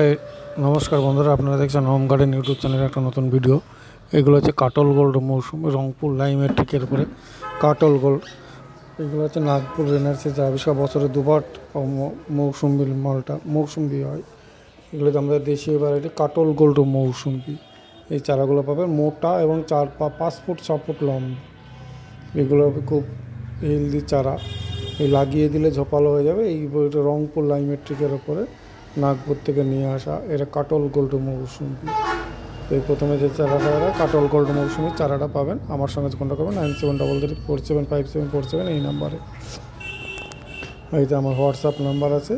এই নমস্কার বন্ধুরা, আপনারা দেখছেন হোম গার্ডেন ইউটিউব চ্যানেলের একটা নতুন ভিডিও। এগুলো হচ্ছে কাটল গোল্ড মৌসুমি, রংপুর লাইমের টিকের উপরে কাটল গোল্ড। এগুলো হচ্ছে নাগপুর রেনার্সে যা আবিষ্কার বছরে দুবার মৌসুমি মালটা মৌসুমি হয়। এগুলো আমাদের দেশীয় ভ্যারাইটি কাটল গোল্ড মৌসুমি। এই চারাগুলো পাবেন মোটা এবং 5 ফুট 6 ফুট লম্বা। এগুলো খুব হেলদি চারা, এই লাগিয়ে দিলে ঝোপালো হয়ে যাবে। এই বইটা রংপুর লাইমেট্রিকের ওপরে নাগপুর থেকে নিয়ে আসা, এটা কাটল গোল্ড মৌসুমি। তো এই প্রথমে যে চারাটা কাটল গোল্ড মৌসুমি চারাটা পাবেন, আমার সঙ্গে কন্ট্যাক্ট করবেন 9733475747 এই নাম্বারে। এইতে আমার হোয়াটসঅ্যাপ নাম্বার আছে,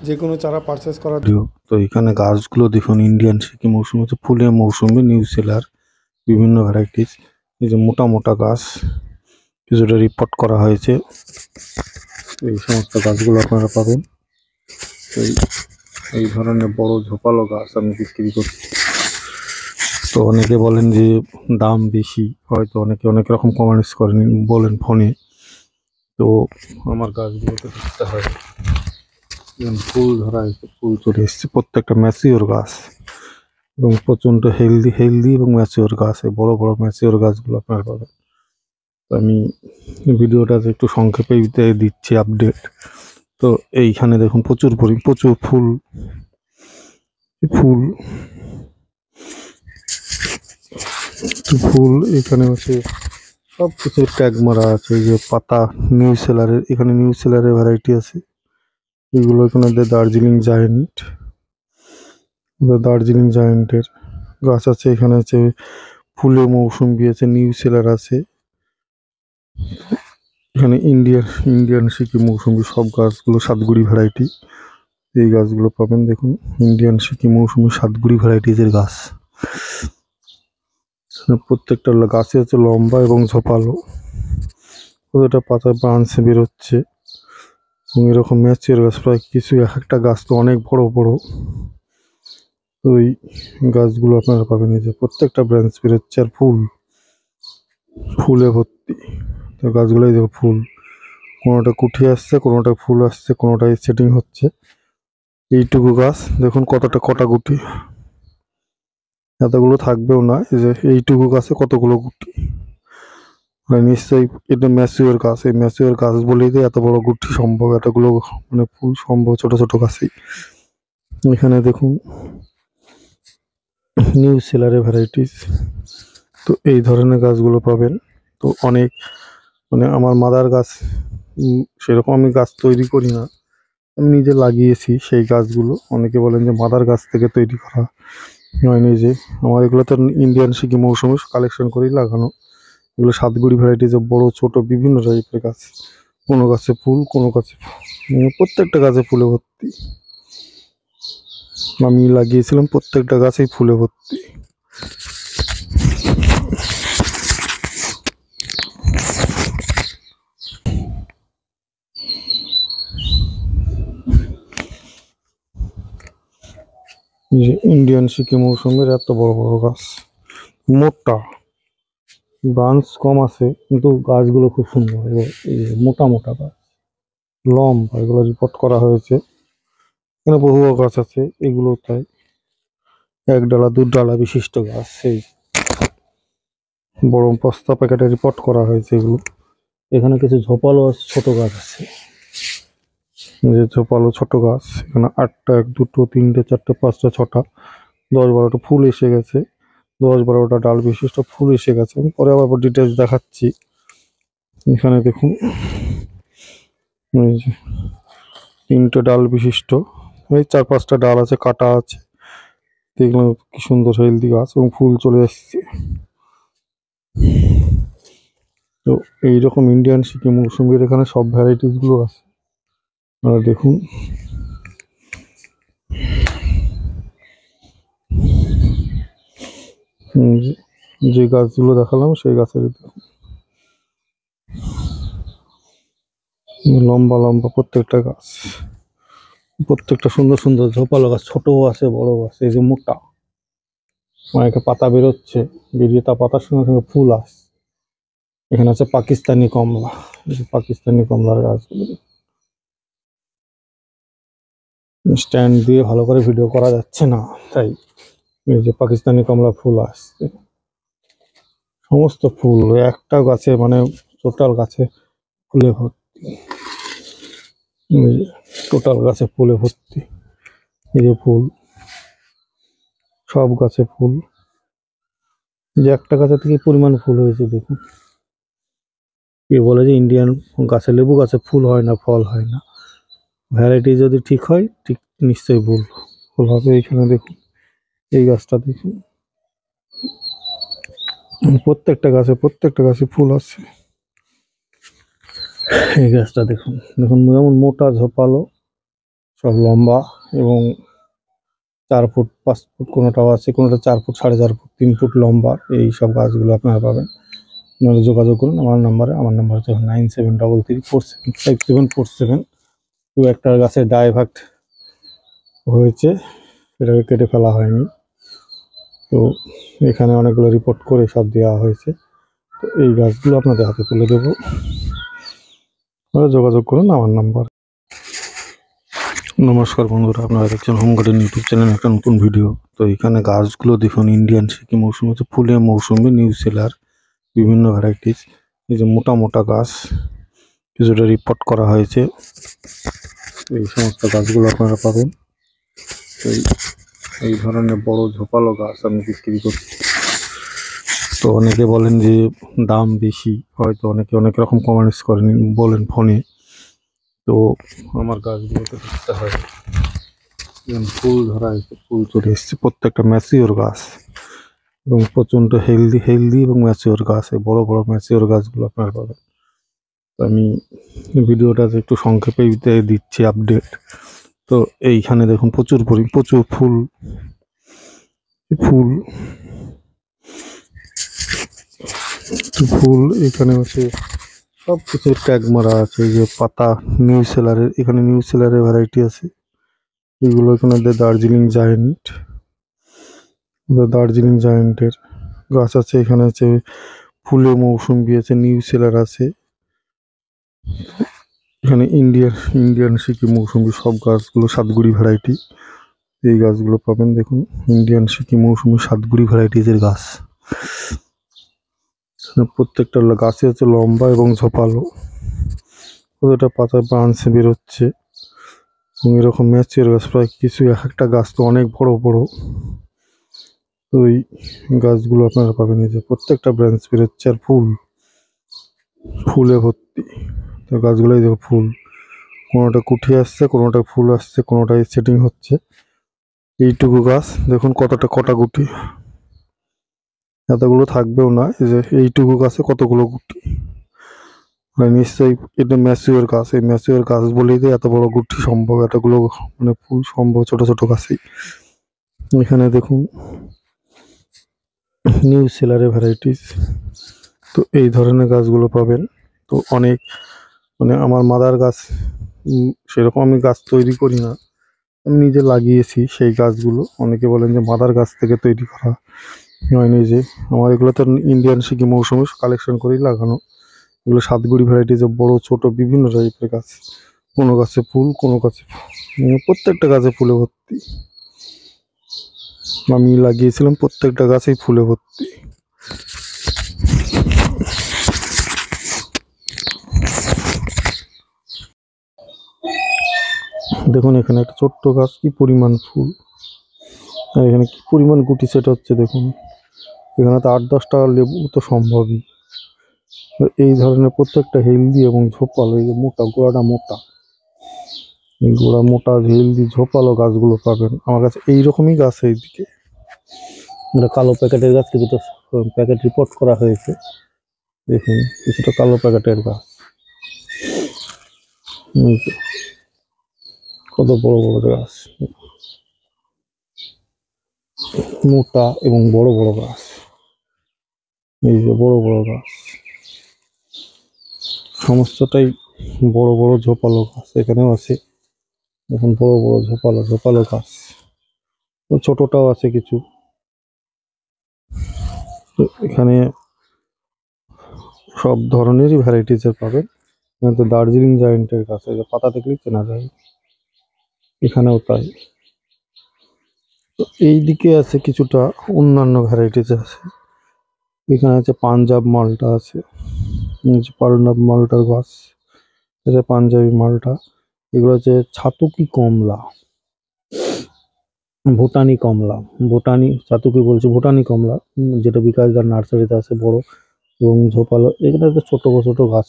যে কোনো চারা পারচেস করার। তো এখানে গাছগুলো দেখুন, ইন্ডিয়ান সিকি মৌসুমি হচ্ছে ফুলের মৌসুমি, নিউ সেলার, বিভিন্ন ভ্যারাইটিস। এই যে মোটা মোটা গাছ কিছুটা রিপোর্ট করা হয়েছে, এই সমস্ত গাছগুলো আপনারা পাবেন। এই ধরনের বড় ঝোপালো গাছ আমি বিক্রি করছি। তো অনেকে বলেন যে দাম বেশি, হয়তো অনেকে অনেক রকম কমেন্টস করেন, বলেন ফোনে। তো আমার গাছগুলোতে দেখতে হয় ফুল ধরা হয়েছে, ফুল চলে এসছে, প্রত্যেকটা ম্যাচিওর গাছ এবং প্রচণ্ড হেলদি এবং ম্যাচিওর গাছ। এই বড় বড় ম্যাচিওর গাছগুলো আপনারা পাবেন। তো আমি ভিডিওটাতে একটু সংক্ষেপে দিচ্ছি আপডেট। তো এইখানে দেখুন প্রচুর ফুল ফুল ফুল এখানে হচ্ছে সব কিছু ট্যাগ মারা আছে। এই যে পাতা নিউ সেলারের, এখানে নিউ সেলারের ভ্যারাইটি আছে। এগুলো এখানে দার্জিলিং জায়েন্টের গাছ আছে। এখানে হচ্ছে ফুলে মৌসুমি আছে, নিউ সেলার আছে। এখানে ইন্ডিয়ান সিকি মৌসুমি সব গাছগুলো সাতগুড়ি ভ্যারাইটি। এই গাছগুলো পাবেন দেখুন, ইন্ডিয়ান সিকি মৌসুমি সাতগুড়ি ভ্যারাইটিজের গাছ। প্রত্যেকটা গাছে হচ্ছে লম্বা এবং ঝোপালো, প্রতিটা পাতায় ব্রাঞ্চ বেরোচ্ছে এবং এরকম ম্যাচিওর গাছ প্রায় কিছু, এক একটা গাছ তো অনেক বড় বড়। তো এই গাছগুলো আপনারা পাবেন, এই যে প্রত্যেকটা ব্রাঞ্চ বেরোচ্ছে আর ফুলে ভর্তি। তো গাছগুলোই দেখো ফুল, কোনোটা কুঠি আসছে, কোনোটা ফুল আসছে, কোনোটাই সেটিং হচ্ছে। এইটুকু গাছ দেখুন কটা গুটি, এতগুলো থাকবেও না। এই যে এইটুকু গাছে কতগুলো গুটি, মানে নিশ্চয়ই এটা ম্যাচিওর গাছ। এই ম্যাচিওর গাছ বলেই যে এত বড় গুটি সম্ভব, এতগুলো মানে ফুল সম্ভব ছোট ছোট গাছেই। এখানে দেখুন নিউ সেলারের ভ্যারাইটিস। তো এই ধরনের গাছগুলো পাবেন। তো অনেক মানে আমার মাদার গাছ, সেরকম আমি গাছ তৈরি করি না, আমি নিজে লাগিয়েছি সেই গাছগুলো। অনেকে বলেন যে মাদার গাছ থেকে তৈরি করা হয়নি। যে আমার এগুলো তো ইন্ডিয়ান সিকি মৌসুমি কালেকশন করেই লাগানো। এগুলো সাতগুড়ি ভ্যারাইটিজের বড় ছোট বিভিন্ন টাইপের গাছ। কোনো গাছে ফুল, কোনো গাছে প্রত্যেকটা গাছে ফুলে ভর্তি। আমি লাগিয়েছিলাম, প্রত্যেকটা গাছেই ফুলে ভর্তি। যে ইন্ডিয়ান সিকি মৌসুমের এত বড় বড় গাছ, মোটা, ব্রাঞ্চ কম আছে কিন্তু গাছগুলো খুব সুন্দর। এই যে মোটা মোটা গাছ, লম্বা, এগুলো রিপোর্ট করা হয়েছে। এখানে বহু গাছ আছে, এগুলো তাই এক ডালা দু ডালা বিশিষ্ট গাছ। সেই বড় বস্তা প্যাকেটে রিপোর্ট করা হয়েছে এগুলো। এখানে কিছু ঝোপালো ছোট গাছ আছে, যে ঝোপালো ছোট গাছ। এখানে 8টা, 1 2 3 4 5 6টা 10 12টা ফুল এসে গেছে। 10 12টা ডাল বিশিষ্ট ফুল এসে গেছে। আমি পরে আবার ডিটেলস দেখাচ্ছি। এখানে দেখুন এই যে 3টে ডাল বিশিষ্ট, এই 4 5টা ডাল আছে, কাটা আছে। দেখলাম কি সুন্দর হেলদি গাছ এবং ফুল চলে এসছে। তো এইরকম ইন্ডিয়ান সিকি মৌসুমির এখানে সব ভ্যারাইটিস গুলো আছে। আর দেখুন যে গাছগুলো দেখালাম সেই গাছের লম্বা লম্বা প্রত্যেকটা গাছ, প্রত্যেকটা সুন্দর সুন্দর ঝোপালো গাছ, ছোটও আছে বড়ও আছে। এই যে মোটা, অনেকে পাতা বেরোচ্ছে, বেরিয়ে তা পাতার সঙ্গে সঙ্গে ফুল আসছে। এখানে আছে পাকিস্তানি কমলা, এই যে পাকিস্তানি কমলার গাছগুলো। স্ট্যান্ড দিয়ে ভালো করে ভিডিও করা যাচ্ছে না, তাই এই যে পাকিস্তানি কমলা ফুল আসছে, সমস্ত ফুল একটা গাছে, মানে টোটাল গাছে ফুলে ভর্তি। টোটাল গাছে ফুলে ভর্তি, এই যে ফুল, সব গাছে ফুল। যে একটা গাছে থেকে পরিমাণ ফুল হয়েছে দেখুন। কে বলে যে ইন্ডিয়ান গাছে, লেবু গাছে ফুল হয় না, ফল হয় না। ভ্যারাইটি যদি ঠিক হয়, ঠিক নিশ্চয়ই ফুল ফুল হবে। এইখানে দেখুন, এই গাছটা দেখুন, প্রত্যেকটা গাছে ফুল আছে। এই গাছটা দেখুন, দেখুন যেমন মোটা ঝোপালো, সব লম্বা, এবং 4 ফুট 5 ফুট কোনোটাও আছে, কোনোটা 4 ফুট 4.5 ফুট 3 ফুট লম্বা। এই সব গাছগুলো আপনারা পাবেন। আপনারা যোগাযোগ করুন আমার নাম্বারে। আমার নাম্বার হচ্ছে 9733475747। তো একটা গাছের ডাইভার্ট হয়েছে, সেটাকে কেটে ফেলা হয়নি। তো এখানে অনেকগুলো রিপোর্ট করে সব দেওয়া হয়েছে। তো এই গাছগুলো আপনাদের হাতে তুলে দেবো, আপনারা যোগাযোগ করুন আমার নাম্বার। নমস্কার বন্ধুরা, আপনারা দেখছেন হোম গার্ডেন ইউটিউব চ্যানেল একটা নতুন ভিডিও। তো এখানে গাছগুলো দেখুন, ইন্ডিয়ান সিকি মৌসুমি হচ্ছে, ফুলে মৌসুমি, নিউ সেলার, বিভিন্ন ভ্যারাইটিস। এই যে মোটা মোটা গাছ, কিছুটা রিপোর্ট করা হয়েছে। এই সমস্ত গাছগুলো আপনারা পাবেন। এই এই ধরনের বড় ঝোপালো গাছ আমি বিক্রি করছি। তো অনেকে বলেন যে দাম বেশি, হয়তো অনেকে অনেক রকম কমেন্টস করেন, বলেন ফোনে। তো আমার গাছগুলোতে দেখতে হয়, যেমন ফুল ধরা হয়েছে, ফুল চলে এসছে, প্রত্যেকটা ম্যাচিওর গাছ এবং প্রচণ্ড হেলদি এবং ম্যাচিওর গাছ। এই বড় বড় ম্যাচিওর গাছগুলো আপনারা পাবেন। তো আমি ভিডিওটাতে একটু সংক্ষেপে দিচ্ছি আপডেট। তো এইখানে দেখুন প্রচুর ফুল ফুল ফুল এখানে হচ্ছে সব কিছু ট্যাগ মারা আছে। এই যে পাতা নিউ সেলারের, এখানে নিউ সেলারের ভ্যারাইটি আছে। এগুলো এখানে দার্জিলিং জায়েন্টের গাছ আছে। এখানে আছে ফুলে মৌসুমি আছে, নিউ সেলার আছে। এখানে ইন্ডিয়ান সিকি মৌসুমি, সব গাছগুলো সাতগুড়ি ভ্যারাইটি। এই গাছগুলো পাবেন দেখুন, ইন্ডিয়ান সিকি মৌসুমি, সাতগুড়ি ভ্যারাইটিসের গাছ। প্রত্যেকটা গাছে হচ্ছে লম্বা এবং ঝোপালো, কতটা পাতা ব্রাঞ্চ বেরোচ্ছে। এবং এরকম ম্যাচিওর গাছ প্রায় কিছু, এক একটা গাছ তো অনেক বড় বড়। তো এই গাছগুলো আপনারা পাবেন। এই যে প্রত্যেকটা ব্রাঞ্চ বেরোচ্ছে, আর ফুলে ভর্তি। তো গাছগুলোই দেখো ফুল, কোনোটা কুঠি আসছে, কোনোটা ফুল আসছে, কোনোটাই সেটিং হচ্ছে। এইটুকু গাছ দেখুন কটা গুটি, এতগুলো থাকবেও না। এই যে এইটুকু গাছে কতগুলো গুটি, মানে নিশ্চয়ই এটা ম্যাচিওর গাছ। এই ম্যাচিওর গাছ বলেই তো এত বড় গুটি সম্ভব, এতগুলো মানে ফুল সম্ভব ছোট ছোট গাছেই। এখানে দেখুন নিউ সেলারের ভ্যারাইটিস। তো এই ধরনের গাছগুলো পাবেন। তো অনেক, মানে আমার মাদার গাছ, সেরকম আমি গাছ তৈরি করি না, আমি নিজে লাগিয়েছি সেই গাছগুলো। অনেকে বলেন যে মাদার গাছ থেকে তৈরি করা হয়নি। যে আমার এগুলো তো ইন্ডিয়ান সিকি মৌসুমি কালেকশন করেই লাগানো। এগুলো সাতগুড়ি ভ্যারাইটিসের বড় ছোট বিভিন্ন টাইপের গাছ। কোনো গাছে ফুল, কোনো গাছে প্রত্যেকটা গাছে ফুলে ভর্তি। আমি লাগিয়েছিলাম, প্রত্যেকটা গাছেই ফুলে ভর্তি। দেখুন এখানে একটা ছোট্ট গাছ, কি পরিমাণ ফুল, আর এখানে কি পরিমাণ গুটি সেট হচ্ছে দেখুন। এখানে তো 8-10টা লেবু তো সম্ভবই। এই ধরনের প্রত্যেকটা হেলদি এবং ঝোপালো, এই যে মোটা গোড়াটা মোটা, এই গোড়া মোটা হেলদি ঝোপালো গাছগুলো পাবেন আমার কাছে। এইরকমই গাছ এইদিকে, এটা কালো প্যাকেটের গাছ, কিছুটা প্যাকেট রিপোর্ট করা হয়েছে। দেখুন কিছুটা কালো প্যাকেটের গাছ, কত বড় বড় গাছ, মোটা এবং বড় বড় গাছ। এই যে বড় বড় গাছ, সমস্তটাই বড় বড় ঝোপালো গাছ। এখানেও আছে দেখুন বড় বড় ঝোপালো গাছ, তো ছোটটাও আছে কিছু। তো এখানে সব ধরনেরই ভ্যারাইটিসের পাবেন। এখানে তো দার্জিলিং জায়েন্টের গাছ, এই যে পাতা দেখলেই চেনা যায়। এখানেও তাই। তো এই দিকে আছে কিছুটা অন্যান্য ভ্যারাইটিস আছে। এখানে আছে পাঞ্জাব মালটা আছে, পাঞ্জাব মালটার গাছ, এটা পাঞ্জাবি মালটা। এগুলো হচ্ছে ছাতকি কমলা, ভুটানি কমলা, ভুটানি ছাতকি বলছে, ভুটানি কমলা, যেটা বিকাশদার নার্সারিতে আছে বড় এবং ঝোপালো। এখানে একটা ছোট ছোট গাছ,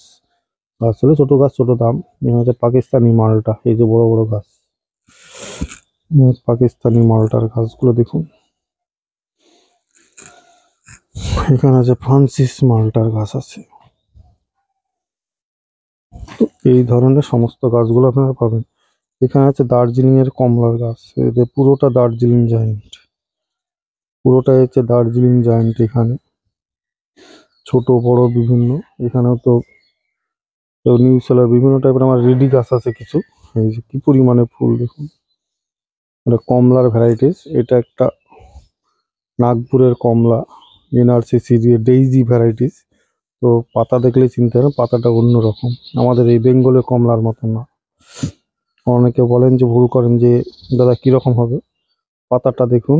গাছ হলে ছোট গাছ ছোট দাম। এখানে হচ্ছে পাকিস্তানি মালটা, এই যে বড় বড় গাছ, পাকিস্তানি মালটার গাছগুলো দেখুন। এখানে আছে ফ্রান্সিস মালটার গাছ আছে। তো এই ধরনের সমস্ত গাছগুলো আপনারা পাবেন। এখানে আছে দার্জিলিং এর কমলার গাছ, এদের পুরোটা দার্জিলিং জায়েন্ট, পুরোটাই হচ্ছে দার্জিলিং জায়েন্ট। এখানে ছোট বড় বিভিন্ন, এখানেও তো নিউ সেলার বিভিন্ন টাইপের আমার রেডি গাছ আছে কিছু। এই যে কি পরিমাণে ফুল দেখুন, এটা কমলার ভ্যারাইটিস। এটা একটা নাগপুরের কমলা, এনআরসিসি দিয়ে ডেইজি ভ্যারাইটিস। তো পাতা দেখলেই চিনতে হবে, পাতাটা অন্যরকম, আমাদের এই বেঙ্গলের কমলার মতো না। অনেকে বলেন যে, ভুল করেন যে দাদা কিরকম হবে, পাতাটা দেখুন,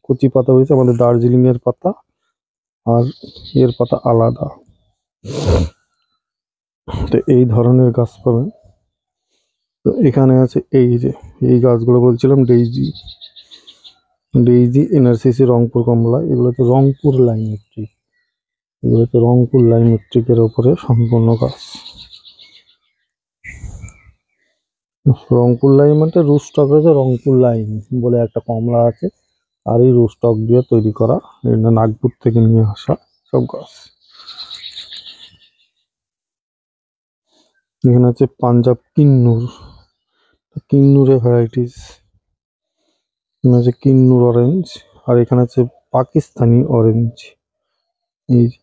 কচি পাতা হয়েছে, আমাদের দার্জিলিং এর পাতা আর এর পাতা আলাদা। তো এই ধরনের গাছ পাবেন। তো এখানে আছে এই যে এই গাছগুলো বলছিলাম, ডেইজি, ডেইজি এনআরসিসি রংপুর কমলা। এগুলো তো রংপুর লাইমেট্রিক, এগুলো তো রংপুর লাইমেট্রিকের ওপরে সম্পূর্ণ গাছ। রংপুর লাইম মানে রুস্টক রয়েছে, রংপুর লাইম বলে একটা কমলা আছে, আর এই রুস্টক দিয়ে তৈরি করা, এটা নাগপুর থেকে নিয়ে আসা সব গাছ। এখানে আছে পাঞ্জাব কিন্নুর, কিন্নুরের ভ্যারাইটিস। এখানে আছে কিন্নুর অরেঞ্জ, আর এখানে আছে পাকিস্তানি অরেঞ্জ। এই যে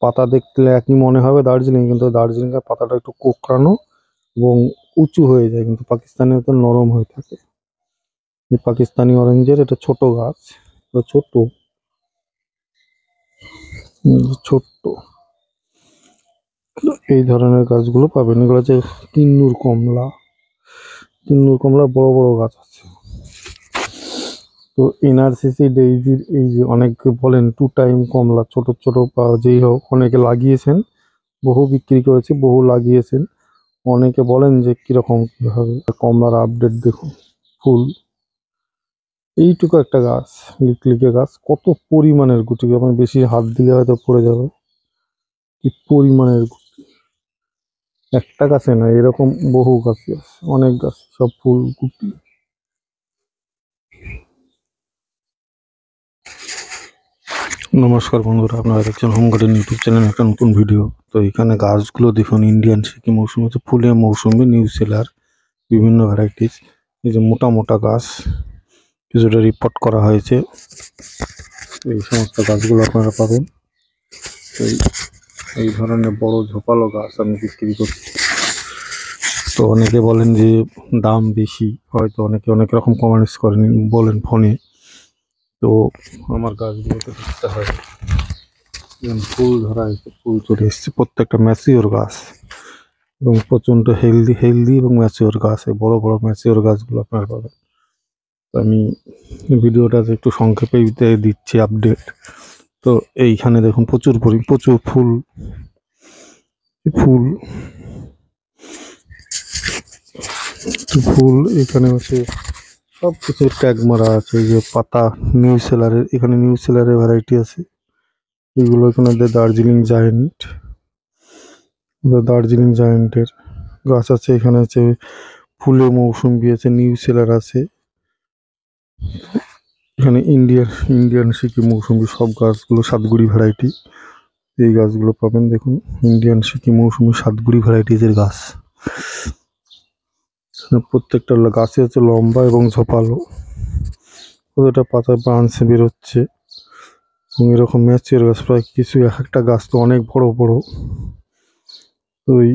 পাতা দেখলে একই মনে হবে দার্জিলিং, কিন্তু দার্জিলিং এর পাতাটা একটু কোঁকড়ানো এবং উঁচু হয়ে যায়, কিন্তু পাকিস্তানি তো নরম হয়ে থাকে। এই পাকিস্তানি অরেঞ্জের এটা ছোট গাছ, এটা ছোট, ছোট্ট। এই ধরনের গাছগুলো পাবেন। এগুলো হচ্ছে কিন্নুর কমলা, কিন্নুর কমলা বড় বড় গাছ আছে। তো এনআরসিসি ডেইজির এই যে অনেকে বলেন টু টাইম কমলা, ছোট ছোট বা যেই হোক, অনেকে লাগিয়েছেন, বহু বিক্রি করেছে, বহু লাগিয়েছেন। অনেকে বলেন যে কিরকম কি হবে, কমলার আপডেট দেখুন। ফুল এইটুকু একটা গাছ, লিকলিকে গাছ, কত পরিমাণের গুটি, আমার বেশি হাত দিলে হয়তো পড়ে যাবে, কি পরিমাণের গুটি। একটা গাছে না, এরকম বহু গাছে আছে, অনেক গাছ, সব ফুল গুটি। নমস্কার বন্ধুরা, আপনারা দেখছেন হোম গার্ডেন ইউটিউব চ্যানেল একটা নতুন ভিডিও। তো এখানে গাছগুলো দেখুন, ইন্ডিয়ান সিকি মৌসুমি হচ্ছে, ফুলে মৌসুমি, নিউ সেলার, বিভিন্ন ভ্যারাইটিস। এই যে মোটা মোটা গাছ, কিছুটা রিপোর্ট করা হয়েছে। এই সমস্ত গাছগুলো আপনারা পাবেন। এই এই ধরনের বড় ঝোপালো গাছ আমি বিক্রি করছি। তো অনেকে বলেন যে দাম বেশি, হয়তো অনেকে অনেক রকম কমেন্টস করেন, বলেন ফোনে। তো আমার গাছগুলোতে দেখতে হয়, ফুল ধরা হয়েছে, ফুল চলে এসছে, প্রত্যেকটা ম্যাচিওর গাছ এবং প্রচণ্ড হেলদি এবং ম্যাচিওর গাছ। এই বড় বড় ম্যাচিওর গাছগুলো আপনারা পাবেন। তো আমি ভিডিওটাতে একটু সংক্ষেপে দিচ্ছি আপডেট। তো এইখানে দেখুন প্রচুর ফুল, ফুল, ফুল। এখানে হচ্ছে সব কিছু ট্যাগ মারা আছে। এই যে পাতা নিউ সেলারের, এখানে নিউ সেলারের ভ্যারাইটি আছে। এগুলো এখানে দার্জিলিং জায়েন্ট, দার্জিলিং জায়েন্টের গাছ আছে। এখানে আছে ফুলে মৌসুমি আছে, নিউ সেলার আছে। এখানে ইন্ডিয়ান সিকি মৌসুমি, সব গাছগুলো সাতগুড়ি ভ্যারাইটি। এই গাছগুলো পাবেন দেখুন, ইন্ডিয়ান সিকি মৌসুমি সাতগুড়ি ভ্যারাইটিসের গাছ। প্রত্যেকটা গাছে হচ্ছে লম্বা এবং ঝোপালো, ওটা পাতা ব্রাঞ্চ বেরোচ্ছে এবং এরকম ম্যাচিওর গাছ প্রায় কিছু, এক একটা গাছ তো অনেক বড় বড়। তো ওই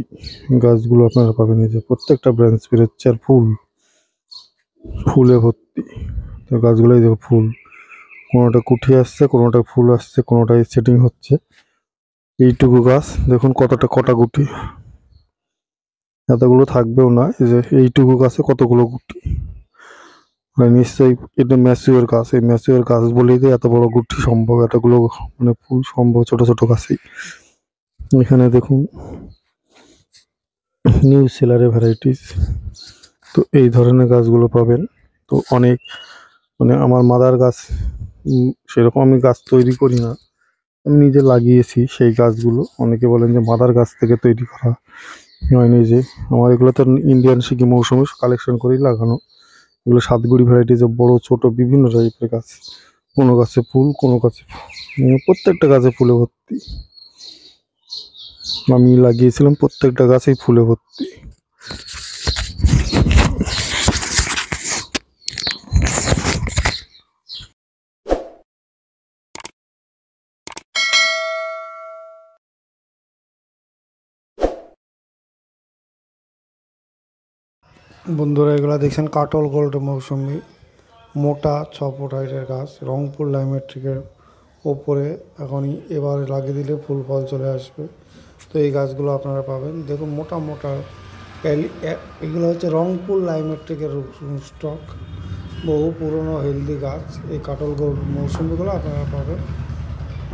গাছগুলো আপনারা পাবেন। এই যে প্রত্যেকটা ব্রাঞ্চ বেরোচ্ছে আর ফুলে ভর্তি। তো গাছগুলোই দেখো ফুল, কোনোটা কুঠি আসছে, কোনোটা ফুল আসছে, কোনোটাই সেটিং হচ্ছে। এইটুকু গাছ দেখুন কটা গুটি। এতগুলো থাকবেও না, এই যে এইটুকু গাছে কতগুলো গুটি, মানে নিশ্চয়ই এটা ম্যাচিওর গাছ। এই ম্যাচিওর গাছ বলেই তো এত বড় গুটি সম্ভব, এতগুলো মানে ফুল সম্ভব ছোট ছোট গাছেই। এখানে দেখুন নিউ সেলারে ভ্যারাইটিস, তো এই ধরনের গাছগুলো পাবেন। তো অনেক মানে আমার মাদার গাছ, সেরকম আমি গাছ তৈরি করি না, আমি নিজে লাগিয়েছি সেই গাছগুলো। অনেকে বলেন যে মাদার গাছ থেকে তৈরি করা হয়নি, যে আমার এগুলো তো ইন্ডিয়ান সিকি মৌসুমে কালেকশন করেই লাগানো। এগুলো সাতগুড়ি ভ্যারাইটিসের বড় ছোট বিভিন্ন টাইপের গাছ, কোনো গাছে ফুল, কোনো গাছে প্রত্যেকটা গাছে ফুলে ভর্তি। আমি লাগিয়েছিলাম, প্রত্যেকটা গাছেই ফুলে ভর্তি। বন্ধুরা এগুলো দেখছেন কাটল গোল্ড মৌসুমি, মোটা 6 ফুট হাইটের গাছ, রংপুর লাইমেট্রিকের ওপরে। এখনই এবারে লাগিয়ে দিলে ফুল ফল চলে আসবে। তো এই গাছগুলো আপনারা পাবেন, দেখুন মোটা মোটা এগুলো হচ্ছে রংপুর লাইমেট্রিকের স্টক, বহু পুরনো হেলদি গাছ। এই কাটল গোল্ড মৌসুমিগুলো আপনারা পাবেন।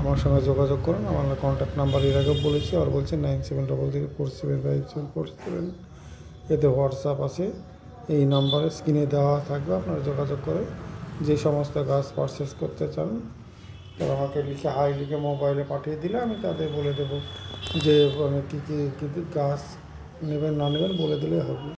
আমার সঙ্গে যোগাযোগ করুন, আমার কন্ট্যাক্ট নাম্বার এর আগেও বলেছি, আর বলছি 9733475747, এতে হোয়াটসঅ্যাপ আছে। এই নাম্বারে স্ক্রিনে দেওয়া থাকবে, আপনারা যোগাযোগ করে যে সমস্ত গাছ পারচেস করতে চান তারা আমাকে লিখে হাই লিখে মোবাইলে পাঠিয়ে দিলে আমি তাদের বলে দেবো যে মানে কী কী গাছ নেবেন না নেবেন বলে দিলে হবে।